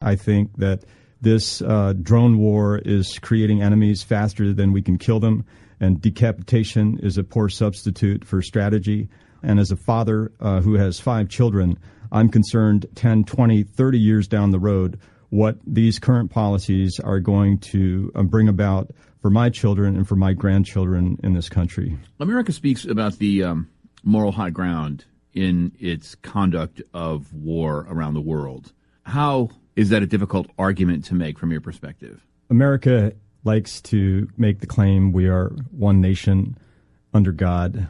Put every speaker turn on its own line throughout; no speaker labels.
I think that this drone war is creating enemies faster than we can kill them, and decapitation is a poor substitute for strategy. And as a father who has 5 children, I'm concerned 10, 20, 30 years down the road what these current policies are going to bring about for my children and for my grandchildren in this country.
America speaks about the moral high ground in its conduct of war around the world. How is that a difficult argument to make from your perspective?
America likes to make the claim we are one nation under God.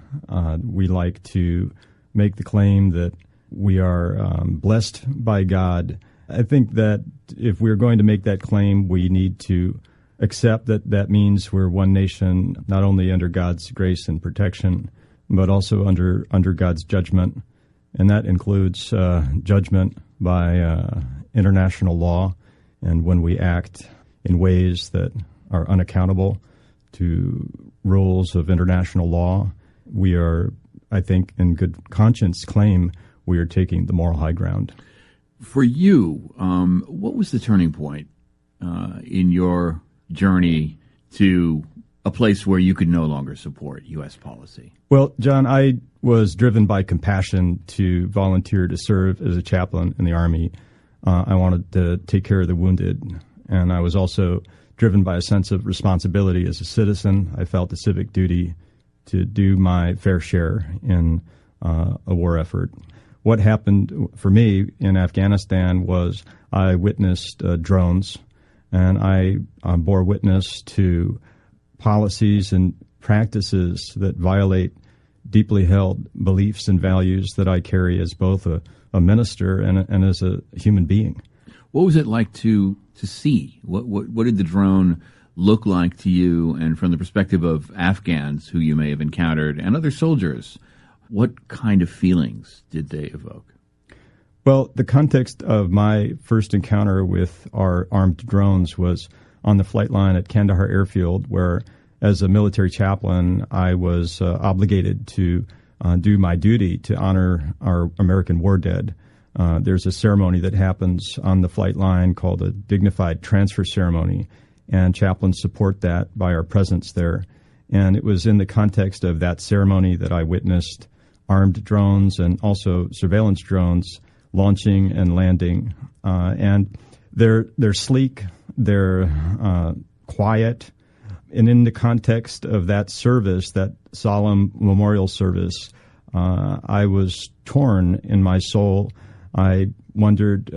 We like to make the claim that we are blessed by God. I think that if we're going to make that claim, we need to accept that that means we're one nation, not only under God's grace and protection, but also under God's judgment. And that includes judgment by international law. And when we act in ways that are unaccountable to rules of international law, we are, I think, in good conscience claim we are taking the moral high ground.
For you, what was the turning point in your journey to a place where you could no longer support U.S. policy?
Well, John, I was driven by compassion to volunteer to serve as a chaplain in the Army. I wanted to take care of the wounded, and I was also driven by a sense of responsibility as a citizen. I felt a civic duty to do my fair share in a war effort. What happened for me in Afghanistan was I witnessed drones, and I bore witness to policies and practices that violate deeply held beliefs and values that I carry as both a minister and as a human being.
What was it like to see? What did the drone look like to you? And from the perspective of Afghans who you may have encountered and other soldiers, what kind of feelings did they evoke?
Well, the context of my first encounter with our armed drones was on the flight line at Kandahar Airfield, where as a military chaplain, I was obligated to do my duty to honor our American war dead. There's a ceremony that happens on the flight line called a dignified transfer ceremony, and chaplains support that by our presence there. And it was in the context of that ceremony that I witnessed armed drones and also surveillance drones launching and landing. And they're sleek, they're quiet. And in the context of that service, that solemn memorial service, I was torn in my soul. I wondered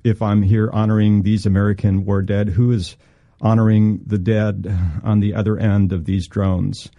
if I'm here honoring these American war dead, who is honoring the dead on the other end of these drones?